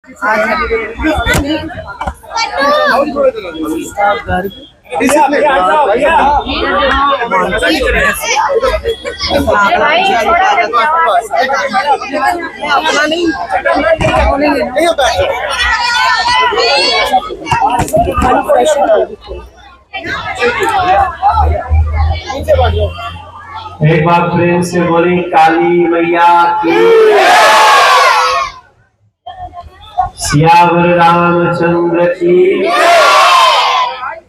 एक बार प्रेम से बोली काली मैया की, सियावर रामचंद्र की,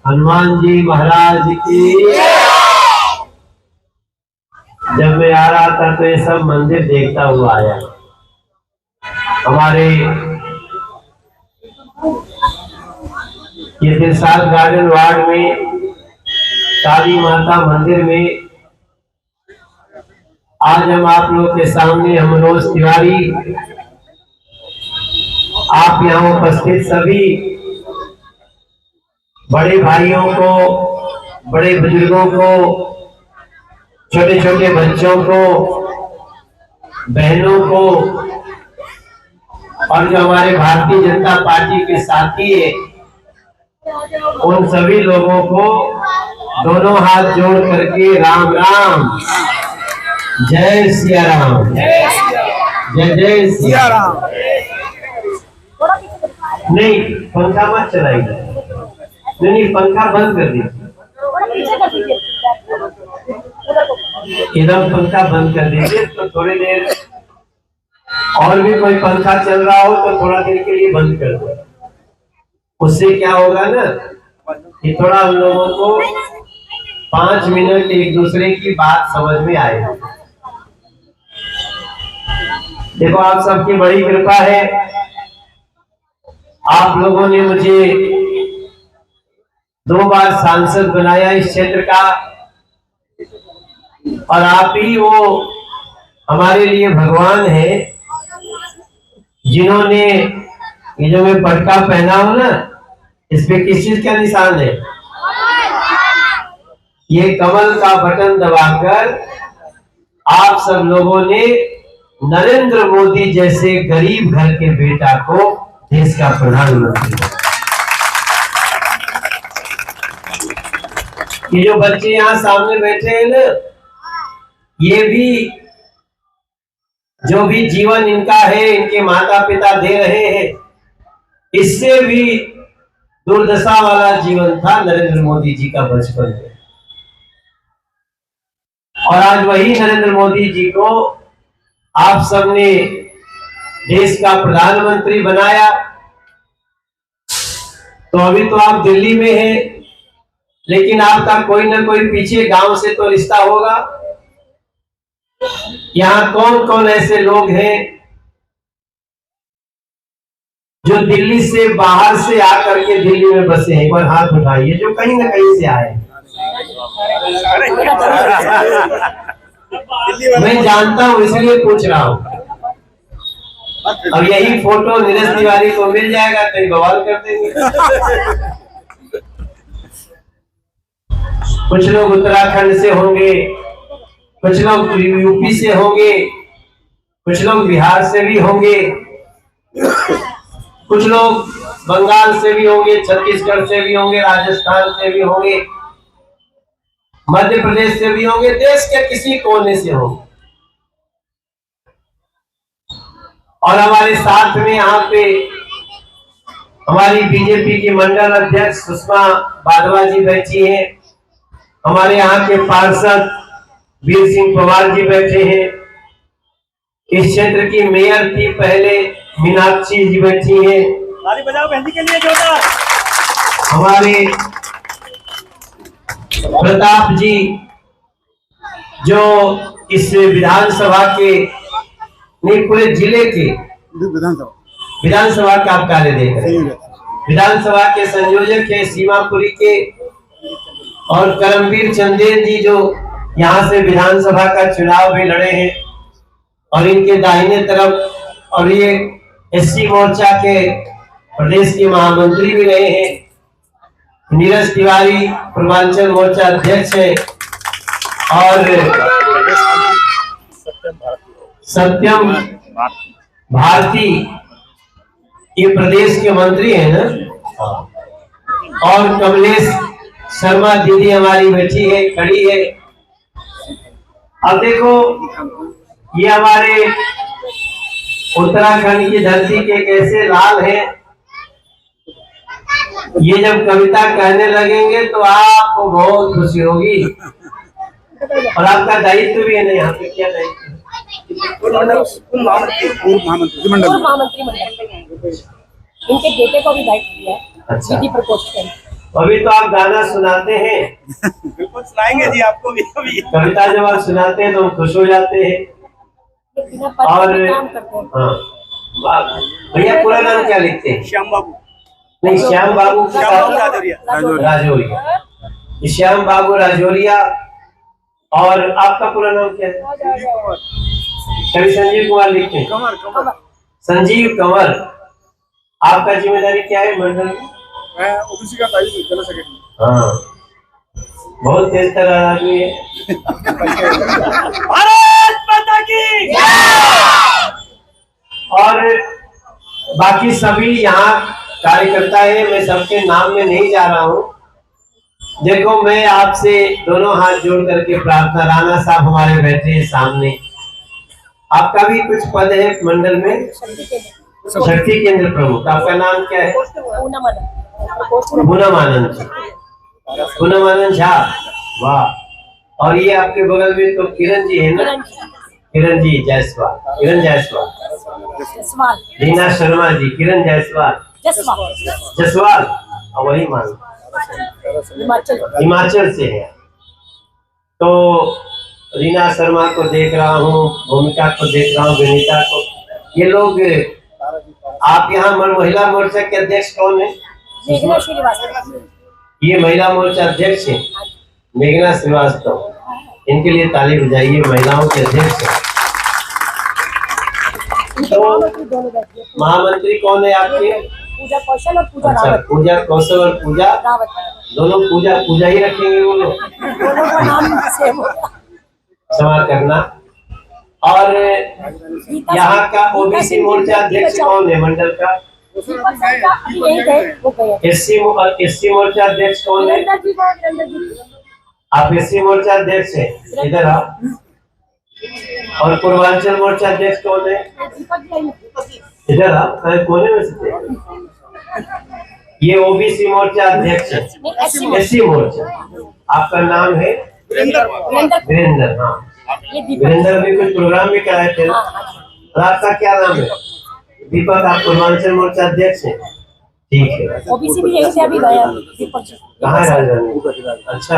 हनुमान जी महाराज की। जब मैं आ रहा था तो ये सब मंदिर देखता हुआ आया। हमारे ये दिलशाद गार्डन वार्ड में काली माता मंदिर में आज हम आप लोग के सामने, हम मनोज तिवारी, आप यहाँ उपस्थित सभी बड़े भाइयों को, बड़े बुजुर्गों को, छोटे छोटे बच्चों को, बहनों को और जो हमारे भारतीय जनता पार्टी के साथी है, उन सभी लोगों को दोनों हाथ जोड़ करके राम राम, जय सिया राम, जय जय सिया राम। नहीं, पंखा मत चलाइए, नहीं पंखा बंद कर दीजिए, एकदम पंखा बंद कर दीजिए। तो थोड़ी देर और भी कोई पंखा चल रहा हो तो थोड़ा देर के लिए बंद कर दो। उससे क्या होगा ना कि थोड़ा हम लोगों को 5 मिनट एक दूसरे की बात समझ में आएगी। देखो, आप सबकी बड़ी कृपा है, आप लोगों ने मुझे 2 बार सांसद बनाया इस क्षेत्र का, और आप ही वो हमारे लिए भगवान है जिन्होंने ये जो मैं पटका पहना हूं ना, इस पे किस चीज का निशान है? ये कमल का बटन दबाकर आप सब लोगों ने नरेंद्र मोदी जैसे गरीब घर के बेटा को देश का प्रधानमंत्री। ये जो बच्चे यहाँ सामने बैठे हैं ना, ये भी जो भी जीवन इनका है, इनके माता पिता दे रहे हैं, इससे भी दुर्दशा वाला जीवन था नरेंद्र मोदी जी का बचपन में। और आज वही नरेंद्र मोदी जी को आप सबने देश का प्रधानमंत्री बनाया। तो अभी तो आप दिल्ली में हैं, लेकिन आपका कोई ना कोई पीछे गांव से तो रिश्ता होगा। यहाँ कौन कौन ऐसे लोग हैं जो दिल्ली से बाहर से आकर के दिल्ली में बसे हैं? एक बार हाथ उठाइए जो कहीं ना कहीं से आए। मैं जानता हूं, इसलिए पूछ रहा हूं। अब यही फोटो नीरज तिवारी को मिल जाएगा तो बवाल कर देंगे। कुछ लोग उत्तराखंड से होंगे, कुछ लोग यूपी से होंगे, कुछ लोग बिहार से भी होंगे, कुछ लोग बंगाल से भी होंगे, छत्तीसगढ़ से भी होंगे, राजस्थान से भी होंगे, मध्य प्रदेश से भी होंगे, देश के किसी कोने से होंगे। और हमारे साथ में यहाँ पे हमारी बीजेपी की मंडल अध्यक्ष सुषमा बादवा जी बैठी हैं, हमारे यहाँ के पार्षद वीर सिंह पवार जी बैठे हैं, इस क्षेत्र की मेयर थी पहले मीनाक्षी जी बैठी हैं, ताली बजाओ बहन के लिए जोरदार। हमारे प्रताप जी जो इस विधानसभा के नहीं पूरे जिले के विधानसभा का आप कार्य देख रहे हैं, विधानसभा के संयोजक है सीमापुरी के, और करमवीर चंदेल जी जो यहाँ से विधानसभा का चुनाव भी लड़े हैं, और इनके दाहिने तरफ और ये एससी मोर्चा के प्रदेश के महामंत्री भी रहे हैं नीरज तिवारी, पूर्वांचल मोर्चा अध्यक्ष है, और सत्यम भारती ये प्रदेश के मंत्री हैं ना, और कमलेश शर्मा दीदी हमारी बैठी है, खड़ी है। अब देखो ये हमारे उत्तराखंड की धरती के कैसे लाल हैं। ये जब कविता कहने लगेंगे तो आपको बहुत खुशी होगी, और आपका दायित्व भी है ना, यहाँ पे क्या दायित्व है? महामंत्री मंडल, इनके बेटे को भी दायित्व दिया है। अच्छा। दीदी प्रकोष्ठ के। अभी तो आप गाना सुनाते हैं। बिल्कुल सुनाएंगे जी आपको भी। अभी कविता जब आप सुनाते हैं तो हम खुश हो जाते हैं। और काम करते हैं। हाँ, भैया पूरा नाम क्या लिखते हैं? श्याम बाबू। नहीं, श्याम बाबू राजौरिया। राजौरिया, श्याम बाबू राजौरिया। और आपका पूरा नाम क्या है? कवि संजीव कुमार लिखते हैं। कमर। संजीव कंवर। आपका जिम्मेदारी क्या है मंडल में? मैं ओबीसी का जनरल सेक्रेटरी। हाँ, बहुत तेज तर्रार आदमी है। भारत माता की। और बाकी सभी यहाँ कार्यकर्ता है, मैं सबके नाम में नहीं जा रहा हूँ। देखो, मैं आपसे दोनों हाथ जोड़ करके प्रार्थना, राणा साहब हमारे बैठे हैं सामने, आपका भी कुछ पद है मंडल में? शक्ति केंद्र प्रमुख। आपका नाम क्या है? पूनम आनंद झा। वाह। और ये आपके बगल में तो किरण जी है ना? किरण जी जायसवाल, किरण जायसवाल। रीना शर्मा जी, किरण जायसवाल, जसवाल। वही मान हिमाचल से है। तो रीना शर्मा को देख रहा हूँ, भूमिका को देख रहा हूँ, विनीता को। ये लोग, आप यहाँ महिला मोर्चा के अध्यक्ष कौन है? मेघना श्रीवास्तव। ये महिला मोर्चा अध्यक्ष है मेघना श्रीवास्तव। इनके लिए ताली बजाइए, महिलाओं के अध्यक्ष है। तो महामंत्री कौन है आपके? पूजा कौशल और पूजा अच्छा, रावत। पूजा कौशल और पूजा रावत। दोनों पूजा ही रखेंगे वो लोग। दोनों का नाम सेम होगा। क्षमा करना। और यहाँ का ओबीसी मोर्चा अध्यक्ष कौन है मंडल का? एससी मोर्चा अध्यक्ष कौन है? आप एससी मोर्चा अध्यक्ष है, इधर आओ। और पूर्वांचल मोर्चा अध्यक्ष कौन है? इधर आओ, कोने में से। ये ओबीसी मोर्चा अध्यक्ष है, एससी मोर्चा। आपका नाम है? वीरेंद्र। हाँ, वीरेंद्र भी कुछ प्रोग्राम भी कराए थे। और आपका क्या नाम है? दीपक। आप पूर्वांचल मोर्चा अध्यक्ष हैं, ठीक है। ओबीसी भी यही से अभी गया दीपक जी। कहाँ है राजरानी? अच्छा,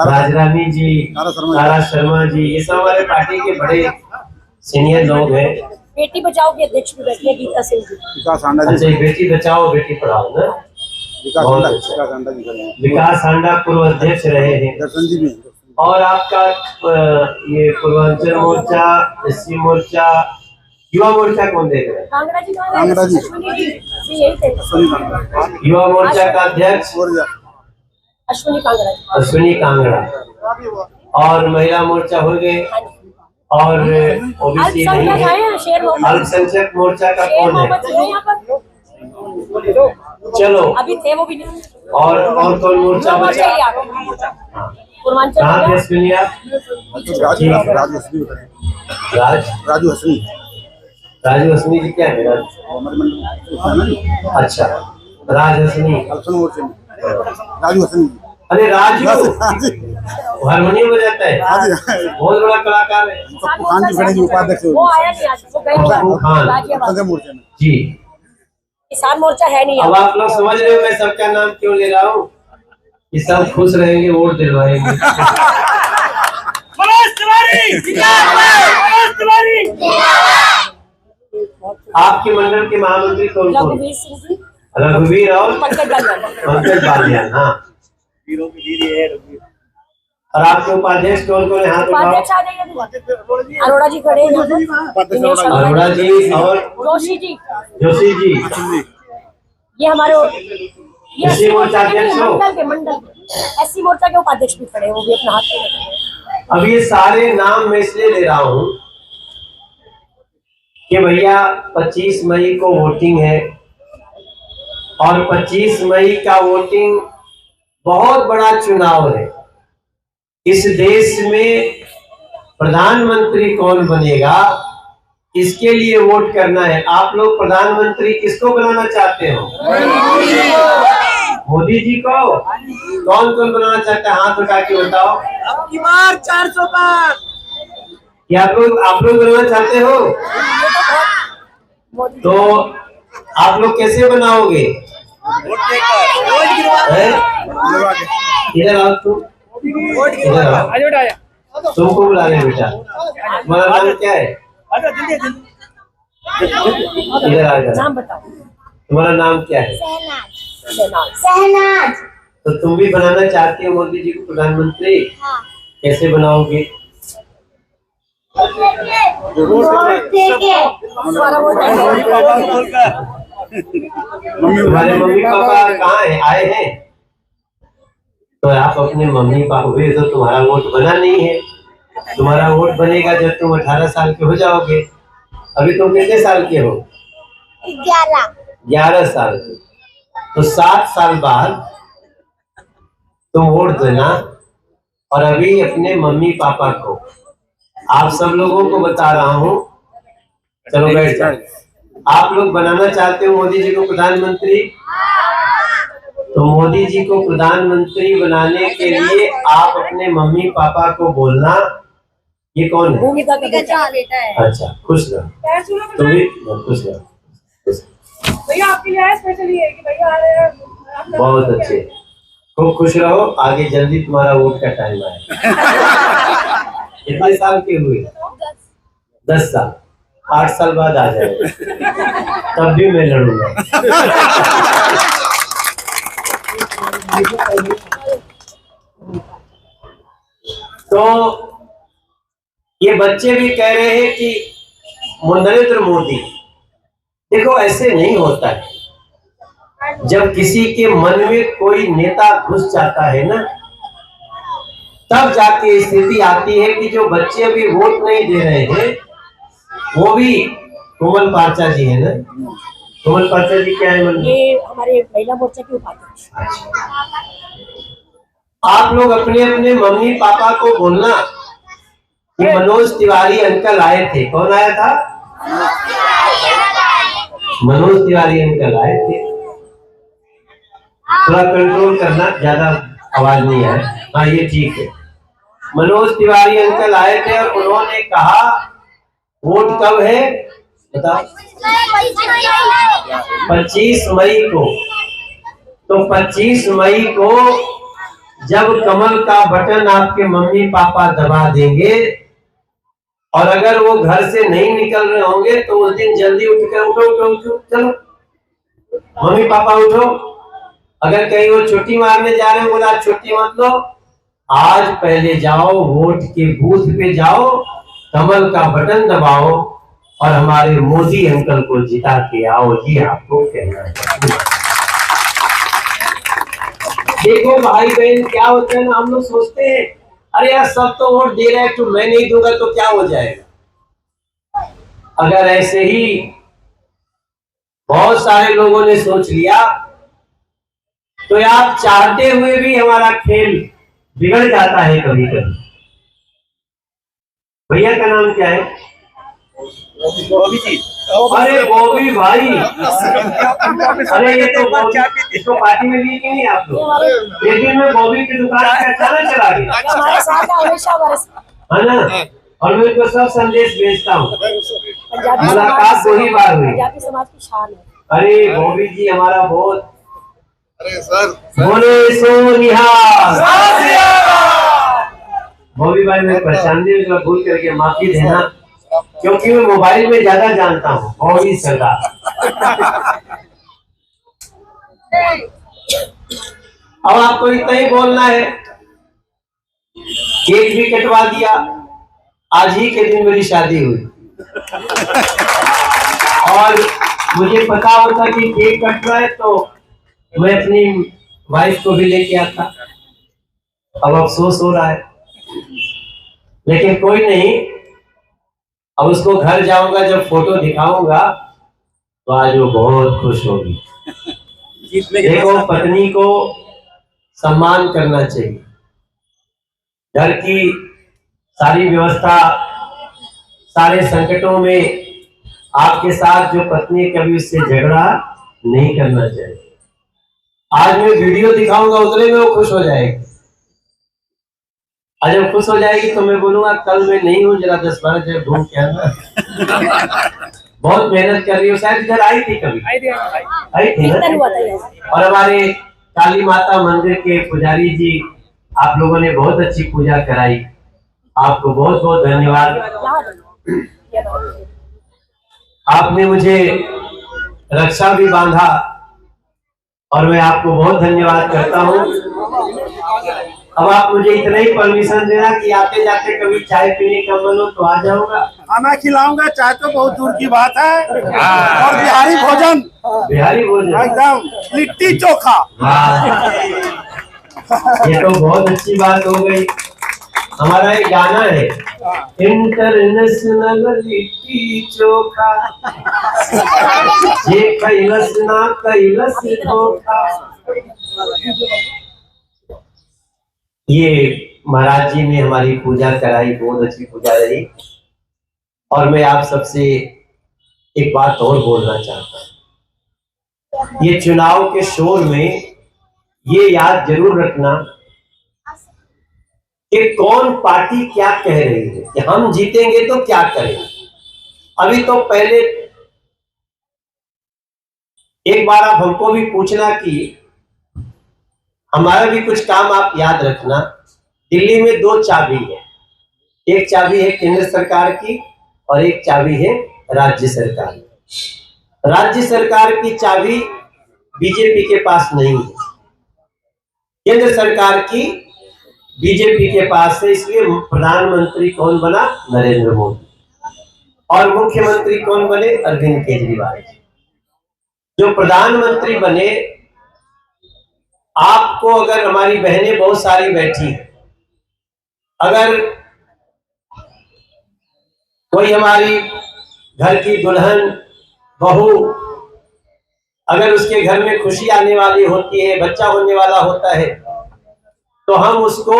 राजरानी जी, तारा शर्मा जी, ये सब हमारे पार्टी के बड़े सीनियर लोग हैं। बेटी बचाओ के अध्यक्ष भी बैठे हैं, गीता सिंह जी। अच्छा, बेटी बचाओ बेटी पढ़ाओ ना। विकास हांडा पूर्व अध्यक्ष रहे हैं। और आपका ये पूर्वांचल मोर्चा, एससी मोर्चा, युवा मोर्चा कौन देख रहे हैं? कांगड़ा जी। यही थे। युवा मोर्चा का अध्यक्ष अश्विनी कांगड़ा। और महिला मोर्चा हो गए। और ओबीसी नहीं है। अल्पसंख्यक मोर्चा का कौन है? चलो, अभी थे वो भी नहीं। और कौन मोर्चा बचा? पूर्वांचल कहाँ थे अश्विनी आप? राजू हसनी जी क्या है? अच्छा, राज हसनी। राजू हसनी। अरे राजू हारमोनियम बजाता है, बहुत बड़ा कलाकार है। वो आया नहीं आज, वो गए जी। किसान मोर्चा है नहीं। अब आप लोग समझ रहे हो मैं सबका नाम क्यों ले रहा हूँ? कि सब खुश रहेंगे, वोट दिलवाएंगे। आपके मंडल के महामंत्री कौन कौन? रघुवीर सिंह जी, रघुवीर और पंकज बालियान। हाँ, और आपके उपाध्यक्ष कौन कौन है? हाथ उठाओ। उपाध्यक्ष आ जाइए। अरोड़ा जी खड़े हैं। अरोड़ा जी और जोशी जी। ये हमारे एससी मोर्चा अध्यक्ष हो? मंडल एससी मोर्चा के उपाध्यक्ष भी खड़े हैं, वो भी अपना हाथ पे रखे हैं। अब ये सारे नाम मैं इसलिए ले रहा हूँ कि भैया 25 मई को वोटिंग है और 25 मई का वोटिंग बहुत बड़ा चुनाव है। इस देश में प्रधानमंत्री कौन बनेगा इसके लिए वोट करना है। आप लोग प्रधानमंत्री किसको बनाना चाहते हो? मोदी जी को। कौन कौन बनाना चाहता है? हाथ उठा के बताओ। अब की बार 400 पार। क्या आप लोग बनाना चाहते हो? तो आप लोग कैसे बनाओगे? वोट देकर वोट गिरवा के। इधर आओ तुम, इधर आओ। तुमको बुला रहे बेटा। तुम्हारा नाम क्या है? इधर आ जाओ। नाम बताओ। तुम्हारा नाम क्या है? सहनाज। तो तुम भी बनाना चाहती हो मोदी जी को प्रधानमंत्री? हाँ। कैसे बनाओगे? तुम्हारे मम्मी पापा कहाँ है? आए हैं? तो आप अपने मम्मी पापा हुए तो तुम्हारा वोट बना नहीं है। तुम्हारा वोट बनेगा जब तुम 18 साल के हो जाओगे। अभी तुम कितने साल के हो? 11 साल के। तो 7 साल बाद तुम वोट देना। और अभी अपने मम्मी पापा को, आप सब लोगों को बता रहा हूँ, चलो बैठ जाओ। आप लोग बनाना चाहते हो मोदी जी को प्रधानमंत्री? तो मोदी जी को प्रधानमंत्री बनाने के लिए आप अपने मम्मी पापा को बोलना। ये कौन है? भूमिका का बेटा है। अच्छा, खुश रहो। तुम भी खुश रहो। भैया आपके लिए स्पेशल ये है कि भैया आ रहे हैं। बहुत अच्छे, खूब खुश रहो। आगे जल्दी तुम्हारा वोट का टाइम आए। कितने साल के हुए? 10 साल। 8 साल बाद आ जाए तब भी मैं लड़ूंगा। तो ये बच्चे भी कह रहे हैं कि नरेंद्र मोदी, देखो ऐसे नहीं होता है। जब किसी के मन में कोई नेता घुस जाता है ना, तब जाके स्थिति आती है कि जो बच्चे अभी वोट नहीं दे रहे हैं, वो भी कोमल पारचा जी है ना। कोमल पारचा जी क्या है? मन ये हमारे महिला मोर्चा के उपाध्यक्ष। आप लोग अपने अपने मम्मी पापा को बोलना कि मनोज तिवारी अंकल आए थे। कौन आया था? मनोज तिवारी अंकल आए थे। थोड़ा कंट्रोल करना, ज्यादा आवाज नहीं आए। हाँ, ये ठीक है। मनोज तिवारी अंकल आए थे और उन्होंने कहा वोट कब है बताओ? 25 मई को। तो 25 मई को जब कमल का बटन आपके मम्मी पापा दबा देंगे और अगर वो घर से नहीं निकल रहे होंगे तो उस दिन जल्दी उठकर उठो उठो उठो, चलो मम्मी पापा उठो। अगर कहीं वो छुट्टी मारने जा रहे हो, बोला छुट्टी मत लो, आज पहले जाओ वोट के बूथ पे जाओ, कमल का बटन दबाओ और हमारे मोदी अंकल को जिता के आओ। जी आपको कहना है। देखो भाई बहन, क्या होता है ना, हम लोग सोचते हैं अरे यार सब तो वोट दे रहे हैं तो मैं नहीं दूंगा तो क्या हो जाएगा। अगर ऐसे ही बहुत सारे लोगों ने सोच लिया तो आप चाहते हुए भी हमारा खेल बिगड़ जाता है कभी कभी। भैया का नाम क्या है? बॉबी जी। अरे बॉबी भाई, अरे ये तो इसको पार्टी में लिए कि नहीं आप लोग? लेकिन मैं बॉबी की दुकान पे अचानक चला गया, हमारे साथ हमेशा है ना, और मैं इनको सब संदेश भेजता हूँ। मुलाकात 2 ही बार हुई। पंजाबी समाज की शान है। अरे बॉबी जी हमारा बहुत, अरे सर बोले सो निहाल। बॉबी भाई मैं पहचानने में भूल करके माफी देना, क्योंकि मैं मोबाइल में ज्यादा जानता हूँ। बॉबी सरदार। अब आपको इतना ही बोलना है, केक भी कटवा दिया। आज ही के दिन मेरी शादी हुई और मुझे पता होता कि केक कट रहा है तो मैं अपनी वाइफ को भी लेके आता। अब अफसोस हो रहा है, लेकिन कोई नहीं, अब उसको घर जाऊंगा, जब फोटो दिखाऊंगा तो आज वो बहुत खुश होगी। देखो, पत्नी को सम्मान करना चाहिए। घर की सारी व्यवस्था, सारे संकटों में आपके साथ जो पत्नी है, कभी उससे झगड़ा नहीं करना चाहिए। आज मैं वीडियो दिखाऊंगा, उतने में वो खुश हो जाएगी। आज जब खुश हो जाएगी तो मैं बोलूंगा कल मैं नहीं हूँ, जरा 10-12 जगह घूम के आना। बहुत मेहनत कर रही हो, शायद इधर आई थी कभी, आई थी ना। और हमारे काली माता मंदिर के पुजारी जी, आप लोगों ने बहुत अच्छी पूजा कराई, आपको बहुत बहुत धन्यवाद। आपने मुझे रक्षा भी बांधा और मैं आपको बहुत धन्यवाद करता हूँ। अब आप मुझे इतना ही परमिशन देना कि आते जाते कभी चाय पीने का मन हो तो आ जाऊंगा। खाना खिलाऊंगा, चाय तो बहुत दूर की बात है। और बिहारी भोजन, एकदम लिट्टी चोखा। ये तो बहुत अच्छी बात हो गई। हमारा एक गाना है, इंटरनेशनल लिट्टी चोखा, ये कैलस ना कैलस धोखा। ये महाराज जी ने हमारी पूजा कराई, बहुत अच्छी पूजा रही। और मैं आप सबसे एक बात और बोलना चाहता हूँ। ये चुनाव के शोर में ये याद जरूर रखना कि कौन पार्टी क्या कह रही है, कि हम जीतेंगे तो क्या करेंगे। अभी तो पहले एक बार आप हमको भी पूछना कि हमारा भी कुछ काम आप याद रखना। दिल्ली में 2 चाबी है, एक चाबी है केंद्र सरकार की और एक चाबी है राज्य सरकार की। राज्य सरकार की चाबी बीजेपी के पास नहीं है, केंद्र सरकार की बीजेपी के पास है। इसलिए प्रधानमंत्री कौन बना? नरेंद्र मोदी। और मुख्यमंत्री कौन बने? अरविंद केजरीवाल। जो प्रधानमंत्री बने, आपको अगर हमारी बहनें बहुत सारी बैठी, अगर कोई हमारी घर की दुल्हन बहू, अगर उसके घर में खुशी आने वाली होती है, बच्चा होने वाला होता है, तो हम उसको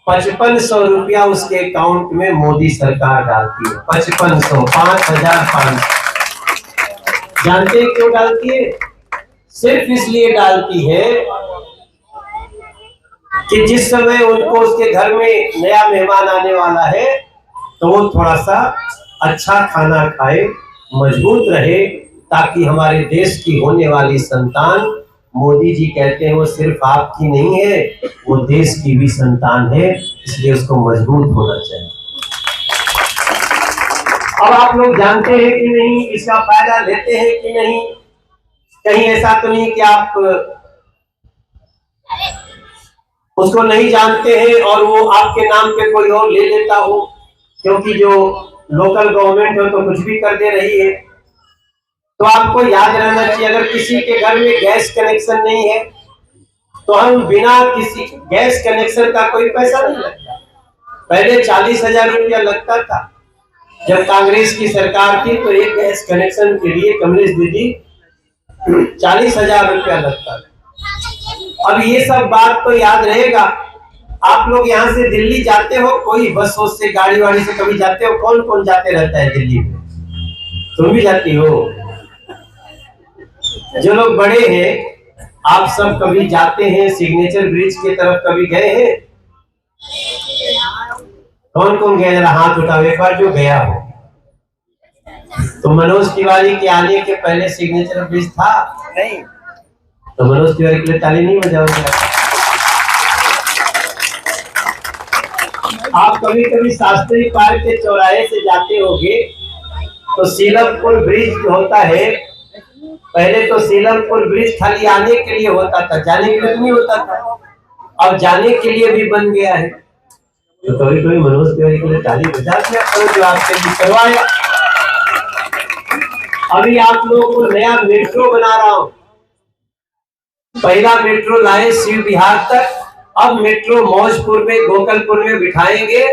5500 रुपया उसके अकाउंट में मोदी सरकार डालती है। 5500, 5500। जानते हैं क्यों डालती है? सिर्फ इसलिए डालती है कि जिस समय उनको उसके घर में नया मेहमान आने वाला है तो वो थोड़ा सा अच्छा खाना खाए, मजबूत रहे, ताकि हमारे देश की होने वाली संतान, मोदी जी कहते हैं वो सिर्फ आपकी नहीं है, वो देश की भी संतान है, इसलिए उसको मजबूत होना चाहिए। अब आप लोग जानते हैं कि नहीं, इसका फायदा लेते हैं कि नहीं? कहीं ऐसा तो नहीं कि आप उसको नहीं जानते हैं और वो आपके नाम पे कोई और ले लेता हो, क्योंकि जो लोकल गवर्नमेंट है तो कुछ भी कर दे रही है। तो आपको याद रहना चाहिए, अगर किसी के घर में गैस कनेक्शन नहीं है तो हम बिना किसी गैस कनेक्शन का कोई पैसा नहीं लगता। पहले 40,000 रुपया लगता था, जब कांग्रेस की सरकार थी तो एक गैस कनेक्शन के लिए कमलेश दीदी 40,000 रुपया लगता था। अब ये सब बात तो याद रहेगा। आप लोग यहाँ से दिल्ली जाते हो, कोई बस से, गाड़ी वाड़ी से कभी जाते हो? कौन कौन जाते रहता है दिल्ली में? तुम भी जाती हो? जो लोग बड़े हैं, आप सब कभी जाते हैं सिग्नेचर ब्रिज की तरफ, कभी गए हैं? कौन कौन गया? जरा हाथ उठाओ एक बार जो गया हो। तो मनोज तिवारी के आने के पहले सिग्नेचर ब्रिज था नहीं? तो मनोज तिवारी के लिए ताली नहीं बजाओगे? आप कभी कभी शास्त्री पार्क के चौराहे से जाते होंगे तो सीलमपुर ब्रिज जो होता है, पहले तो सीलमपुर ब्रिज खाली आने के लिए होता था, जाने के लिए नहीं होता था। अब जाने के लिए भी बन गया है। तो कभी कभी मनोज तिवारी के लिए ताली बजा दिया करो जो आपके लिए करवाया। अभी आप लोगों को नया मेट्रो बना रहा हूं। पहला मेट्रो लाए शिव विहार तक, अब मेट्रो मौजपुर में, गोकलपुर में बिठाएंगे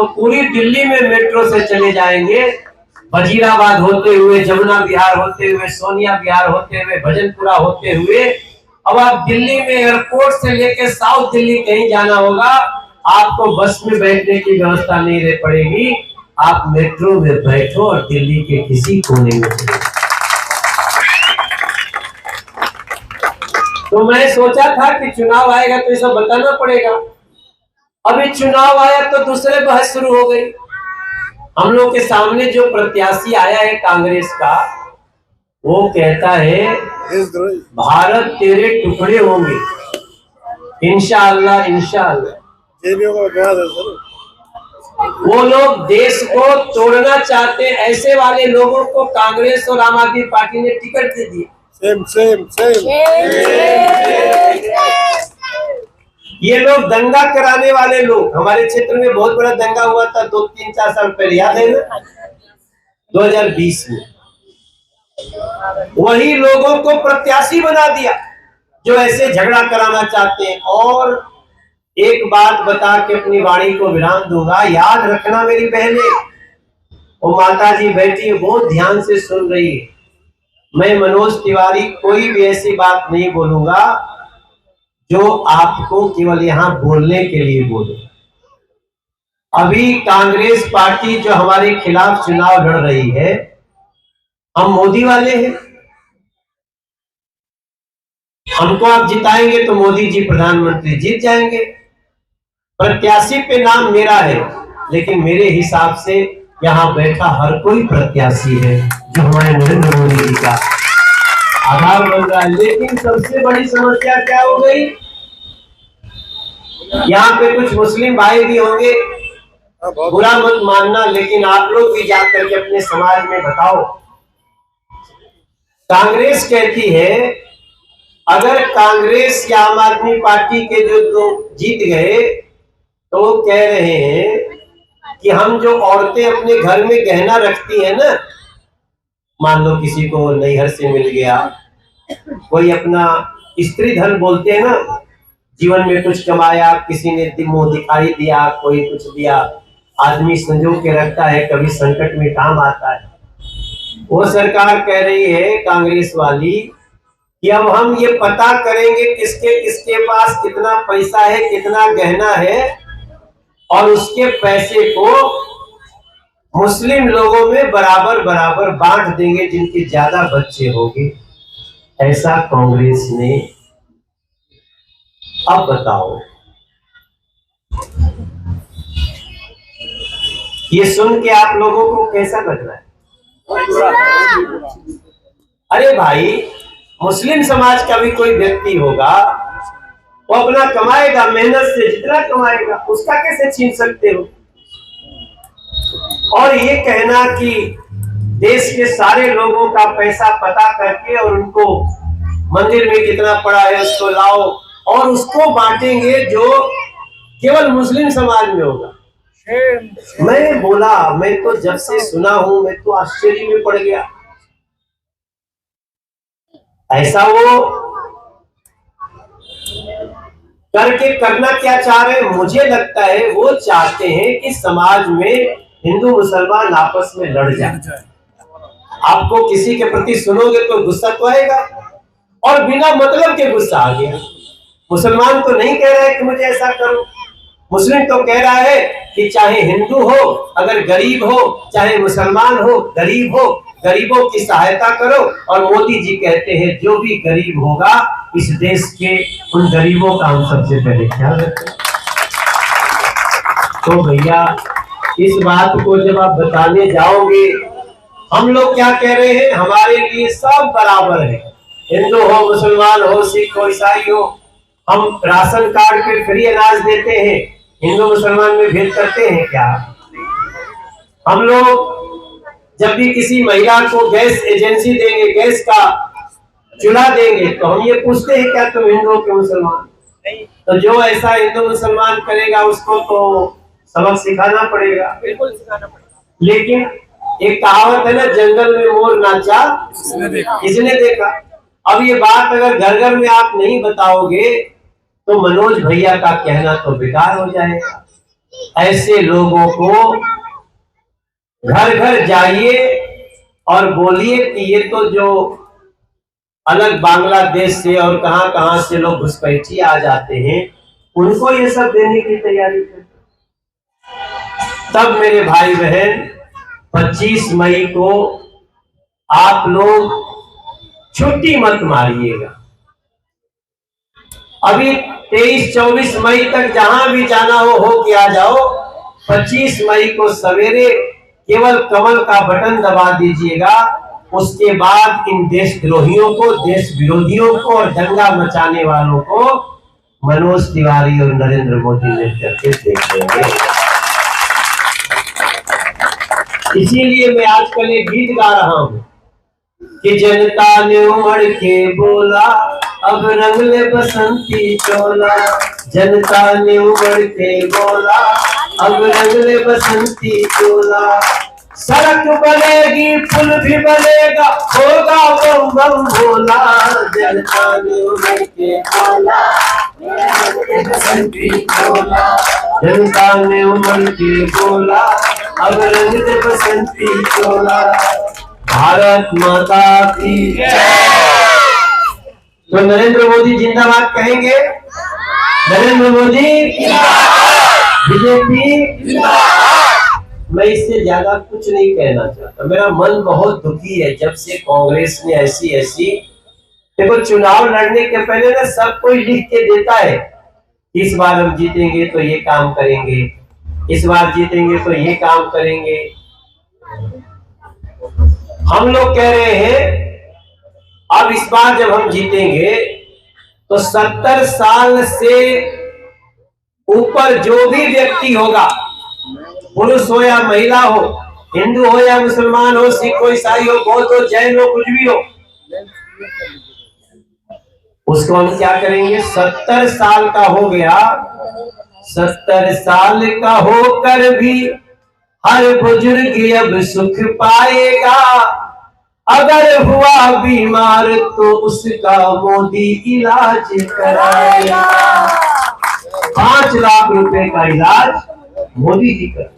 तो पूरी दिल्ली में मेट्रो से चले जाएंगे, वजीराबाद होते हुए, जमुना विहार होते हुए, सोनिया विहार होते हुए, भजनपुरा होते हुए। अब आप दिल्ली में एयरपोर्ट से लेके साउथ दिल्ली कहीं जाना होगा, आपको बस में बैठने की व्यवस्था नहीं रह पड़ेगी, आप मेट्रो में बैठो और दिल्ली के किसी कोने में चले। तो मैं सोचा था कि चुनाव आएगा तो ये सब बताना पड़ेगा। अभी चुनाव आया तो दूसरे बहस शुरू हो गई। हम लोग के सामने जो प्रत्याशी आया है कांग्रेस का, वो कहता है भारत तेरे टुकड़े होंगे, इंशाअल्लाह इंशाअल्लाह। वो लोग देश को तोड़ना चाहते हैं, ऐसे वाले लोगों को कांग्रेस और आम आदमी पार्टी ने टिकट दे दिए। सेम ये लोग दंगा कराने वाले लोग। हमारे क्षेत्र में बहुत बड़ा दंगा हुआ था 2-3-4 साल पहले, याद है ना, 2020 में। वही लोगों को प्रत्याशी बना दिया जो ऐसे झगड़ा कराना चाहते हैं। और एक बात बता के अपनी वाणी को विराम दूंगा, याद रखना मेरी बहनें, वो माता जी बैठी है, बहुत ध्यान से सुन रही है। मैं मनोज तिवारी कोई भी ऐसी बात नहीं बोलूंगा जो आपको केवल यहां बोलने के लिए बोलूं। अभी कांग्रेस पार्टी जो हमारे खिलाफ चुनाव लड़ रही है, हम मोदी वाले हैं, हमको आप जिताएंगे तो मोदी जी प्रधानमंत्री जीत जाएंगे। प्रत्याशी पे नाम मेरा है, लेकिन मेरे हिसाब से यहाँ बैठा हर कोई प्रत्याशी है जो हमारे नरेंद्र मोदी जी का आधार बन रहा है। लेकिन सबसे बड़ी समस्या क्या हो गई, यहाँ पे कुछ मुस्लिम भाई भी होंगे, बुरा मत मानना, लेकिन आप लोग भी जाकर के अपने समाज में बताओ। कांग्रेस कहती है अगर कांग्रेस या आम आदमी पार्टी के जो लोग जीत गए तो वो कह रहे हैं कि हम जो औरतें अपने घर में गहना रखती है ना, मान लो किसी को नैहर से मिल गया, कोई अपना स्त्री धन बोलते हैं ना, जीवन में कुछ कमाया, किसी ने मुंह दिखाई दिया, कोई कुछ दिया, आदमी संजो के रखता है, कभी संकट में काम आता है। वो सरकार कह रही है कांग्रेस वाली कि अब हम ये पता करेंगे किसके किसके पास कितना पैसा है, कितना गहना है, और उसके पैसे को मुस्लिम लोगों में बराबर बराबर बांट देंगे जिनके ज्यादा बच्चे होंगे। ऐसा कांग्रेस ने। अब बताओ, ये सुन के आप लोगों को कैसा लग रहा है? अरे भाई, मुस्लिम समाज का भी कोई व्यक्ति होगा, वो अपना कमाएगा, मेहनत से जितना कमाएगा, उसका कैसे छीन सकते हो? और ये कहना कि देश के सारे लोगों का पैसा पता करके और उनको मंदिर में कितना पड़ा है उसको लाओ और उसको बांटेंगे जो केवल मुस्लिम समाज में होगा। मैं बोला, मैं तो जब से सुना हूं मैं तो आश्चर्य में पड़ गया। ऐसा वो करके करना क्या चाह रहे हैं? मुझे लगता है वो चाहते हैं कि समाज में हिंदू मुसलमान आपस में लड़ जाए। आपको किसी के प्रति सुनोगे तो गुस्सा तो आएगा, और बिना मतलब के गुस्सा आ गया। मुसलमान तो नहीं कह रहा है कि मुझे ऐसा करो, मुस्लिम तो कह रहा है कि चाहे हिंदू हो, अगर गरीब हो, चाहे मुसलमान हो, गरीब हो, गरीबों की सहायता करो। और मोदी जी कहते हैं जो भी गरीब होगा इस देश के, उन गरीबों का हम सबसे पहले ख्याल रखें। तो भैया, इस बात को जब आप बताने जाओगे, हम लोग क्या कह रहे हैं, हमारे लिए सब बराबर है, हिंदू हो, मुसलमान हो, सिख हो, ईसाई हो। हम राशन कार्ड पे फ्री अनाज देते हैं, हिंदू मुसलमान में भेद करते हैं क्या? हम लोग जब भी किसी महिला को गैस एजेंसी देंगे, गैस का चूल्हा देंगे, तो हम ये पूछते हैं क्या तुम हिंदू के मुसलमान? तो जो ऐसा हिंदू मुसलमान करेगा उसको तो सबक सिखाना पड़ेगा, बिल्कुल सिखाना पड़ेगा। लेकिन एक कहावत है ना, जंगल में मोर नाचा किसने देखा। अब ये बात अगर घर घर में आप नहीं बताओगे तो मनोज भैया का कहना तो बेकार हो जाएगा। ऐसे लोगों को घर घर जाइए और बोलिए कि ये तो जो अलग बांग्लादेश से और कहां से लोग घुसपैठिए आ जाते हैं, उनको ये सब देने की तैयारी कर। तब मेरे भाई बहन 25 मई को आप लोग छुट्टी मत मारिएगा। अभी 23-24 मई तक जहां भी जाना हो के आ जाओ। 25 मई को सवेरे केवल कमल का बटन दबा दीजिएगा। उसके बाद इन देशद्रोहियों को, देश विरोधियों को और दंगा मचाने वालों को मनोज तिवारी और नरेंद्र मोदी ने करके देख लेंगे। इसीलिए मैं आजकल एक गीत गा रहा हूं कि जनता ने उमड़ के बोला अब रंग ले बसंती चोला। जनता ने उमड़ के बोला अब रंग ले बसंती चोला। सड़क बनेगी, पुल भी बनेगा, होगा बम बम भोला। जनता ने उमड़ के बोला बसंती चोला। जनता ने उमड़ के बोला अब रंग ले बसंती चोला। भारत माता की जय। तो नरेंद्र मोदी जिंदाबाद कहेंगे? नरेंद्र मोदी बीजेपी जिंदाबाद। मैं इससे ज्यादा कुछ नहीं कहना चाहता। मेरा मन बहुत दुखी है जब से कांग्रेस ने ऐसी देखो, चुनाव लड़ने के पहले ना सब कोई लिख के देता है, इस बार हम जीतेंगे तो ये काम करेंगे, इस बार जीतेंगे तो ये काम करेंगे। हम लोग कह रहे हैं अब इस बार जब हम जीतेंगे तो 70 साल से ऊपर जो भी व्यक्ति होगा, पुरुष हो या महिला हो, हिंदू हो या मुसलमान हो, सिख हो, ईसाई हो, बौद्ध हो, जैन हो, कुछ भी हो, उसको हम क्या करेंगे? 70 साल का हो गया, 70 साल का होकर भी हर बुजुर्ग अब सुख पाएगा। अगर हुआ बीमार तो उसका मोदी इलाज कराएगा। 5 लाख रुपए का इलाज मोदी जी कर।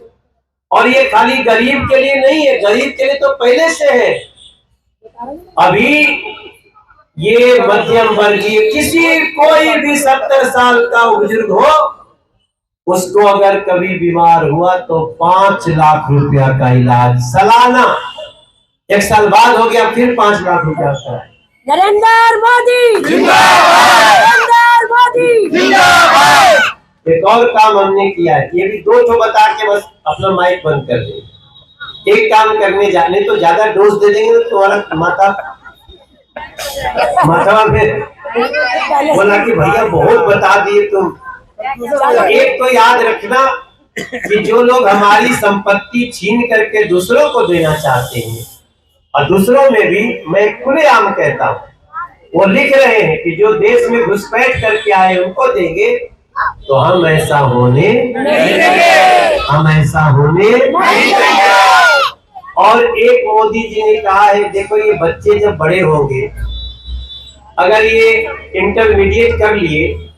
और ये खाली गरीब के लिए नहीं है, गरीब के लिए तो पहले से है। अभी ये मध्यम वर्गीय किसी कोई भी 70 साल का बुजुर्ग हो, उसको अगर कभी बीमार हुआ तो 5 लाख रुपया का इलाज सालाना। 1 साल बाद हो गया फिर 5 लाख रुपया का। नरेंद्र मोदी जिंदाबाद, नरेंद्र मोदी जिंदाबाद। एक और काम हमने किया है, ये भी 2 ठो बता के बस अपना माइक बंद कर देंगे। एक काम करने जाने तो ज्यादा डोज दे देंगे तो तुम्हारा माथा में बोला कि भैया बहुत बता दिए तुम। एक तो याद रखना कि जो लोग हमारी संपत्ति छीन करके दूसरों को देना चाहते हैं, और दूसरों में भी मैं खुलेआम कहता हूँ, वो लिख रहे हैं कि जो देश में घुसपैठ करके आए उनको देंगे, तो हम ऐसा होने नहीं देंगे, हम ऐसा होने नहीं देंगे। और एक मोदी जी ने कहा है, देखो ये बच्चे जब बड़े होंगे, अगर ये इंटरमीडिएट कर लिए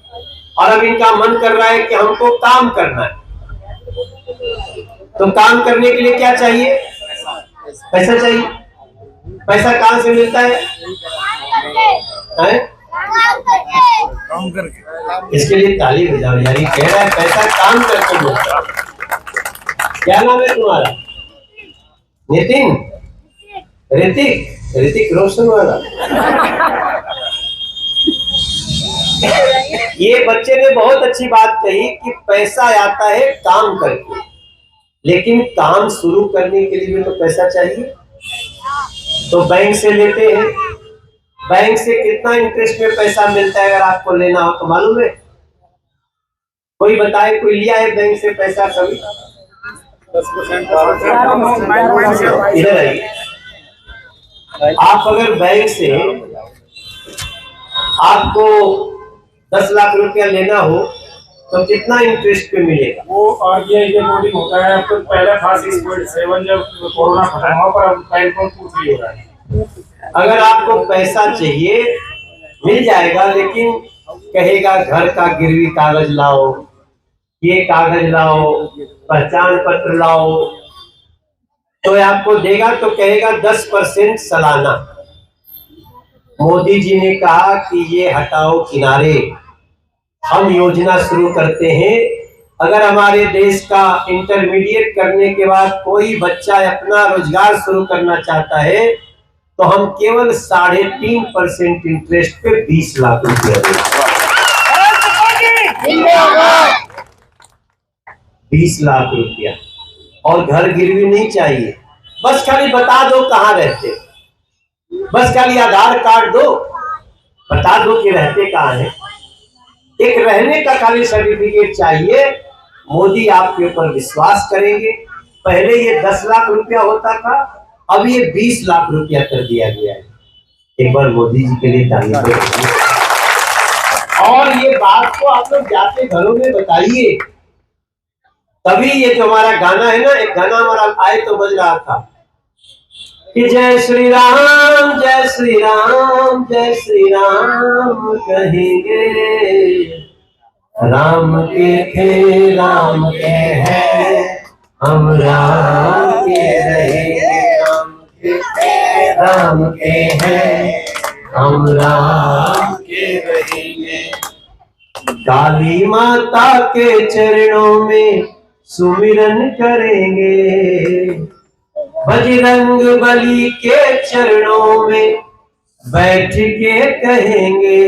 और अब इनका मन कर रहा है कि हमको काम करना है, तो काम करने के लिए क्या चाहिए? पैसा चाहिए। पैसा कहाँ से मिलता है? काम करके। इसके लिए ताली बजाओ यार। ये कह रहा है पैसा काम करके मिलता है। क्या नाम है तुम्हारा? नितिन? ऋतिक रोशन वाला। ये बच्चे ने बहुत अच्छी बात कही कि पैसा आता है काम करके, लेकिन काम शुरू करने के लिए भी तो पैसा चाहिए। तो बैंक से लेते हैं, बैंक से कितना इंटरेस्ट में पैसा मिलता है? अगर आपको लेना हो तो मालूम है? कोई बताए, कोई लिया है बैंक से पैसा कभी? 10%। इधर आइए। आप अगर बैंक से आपको 10 लाख रुपया लेना हो तो कितना इंटरेस्ट पे मिलेगा? वो आरबीआई के अकॉर्डिंग होता है। अब तो पहले था 6.7, जब कोरोना खत्म हुआ पर अब 9.23 हो रहा है। अगर आपको पैसा चाहिए मिल जाएगा, लेकिन कहेगा घर का गिरवी कागज लाओ, ये कागज लाओ, पहचान पत्र लाओ, तो आपको देगा तो कहेगा 10% सालाना। मोदी जी ने कहा कि ये हटाओ किनारे, हम योजना शुरू करते हैं। अगर हमारे देश का इंटरमीडिएट करने के बाद कोई बच्चा अपना रोजगार शुरू करना चाहता है तो हम केवल 3.5% इंटरेस्ट पे 20 लाख रुपया देंगे। 20 लाख रुपया, और घर गिरवी नहीं चाहिए, बस खाली बता दो कहाँ रहते, बस खाली आधार कार्ड दो, बता दो कि रहते कहाँ हैं, एक रहने का खाली सर्टिफिकेट चाहिए। मोदी आपके ऊपर विश्वास करेंगे। पहले ये 10 लाख रुपया होता था, अब ये 20 लाख रुपया कर दिया गया है। एक बार मोदी जी के लिए ताली बजाइए। और ये बात को आप लोग जाके घरों में बताइए, तभी ये जो हमारा गाना है ना, एक गाना हमारा आए तो बज रहा था कि जय श्री राम जय श्री राम जय श्री राम कहेंगे, राम के थे राम के हैं, हम राम के रहेंगे, राम के हैं, हम राम के रहेंगे। काली माता के चरणों में सुमिरन करेंगे, बजरंग बली के चरणों में बैठ के कहेंगे,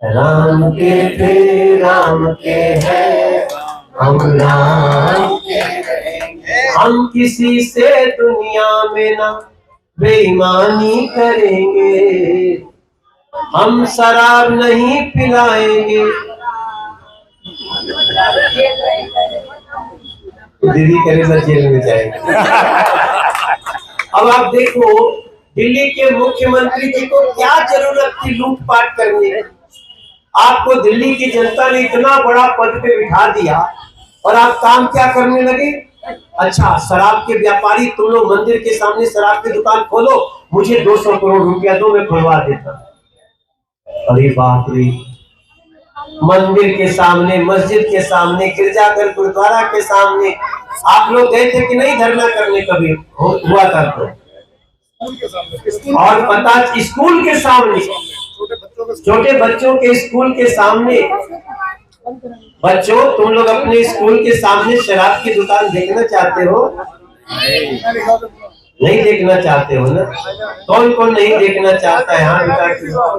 राम के थे राम के हैं, हम राम के रहेंगे। हम किसी से दुनिया में ना बेईमानी करेंगे, हम शराब नहीं पिलाएंगे। दीदी करेगा जेल में जाएंगे। अब आप देखो, दिल्ली के मुख्यमंत्री जी को क्या जरूरत थी लूटपाट करने की? आपको दिल्ली की जनता ने इतना बड़ा पद पे बिठा दिया और आप काम क्या करने लगे? अच्छा, शराब के व्यापारी, तुम लोग मंदिर के सामने शराब की दुकान खोलो, मुझे 200 करोड़ रुपया दो, मैं खुलवा देता। अरे बाप रे, मंदिर के सामने, मस्जिद के सामने, गिरजाघर गुरुद्वारा के सामने आप लोग गए थे कि नहीं धरना करने? कभी हुआ था तो? और पता, स्कूल के सामने, छोटे बच्चों के स्कूल के सामने, बच्चों तुम लोग अपने स्कूल के सामने शराब की दुकान देखना चाहते हो? नहीं देखना चाहते हो ना? कौन कौन नहीं देखना चाहता है? हाँ बेटा,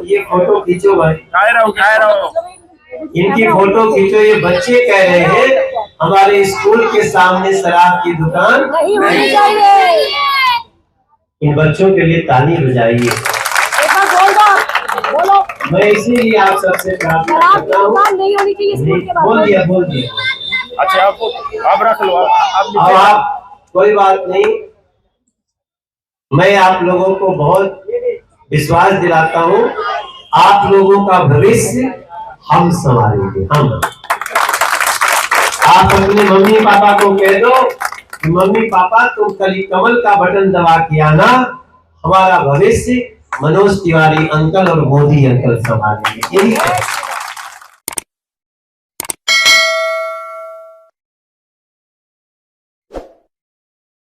ये फोटो खींचो भाई, इनकी फोटो खींचो। ये बच्चे कह रहे हैं हमारे स्कूल के सामने शराब की दुकान नहीं होनी चाहिए। इन बच्चों के लिए ताली बजाइए। बोलो। मैं इसीलिए आप सबसे प्रार्थना करता हूँ, बोल दिया। अच्छा, आप रख लो, आप कोई बात नहीं। मैं आप लोगों को बहुत विश्वास दिलाता हूँ, आप लोगों का भविष्य हम संभालेंगे। हम, आप अपने मम्मी पापा को कह दो कि मम्मी पापा तुम कली कमल का बटन दबा के आना, हमारा भविष्य मनोज तिवारी अंकल और मोदी अंकल संभालेंगे। यही है।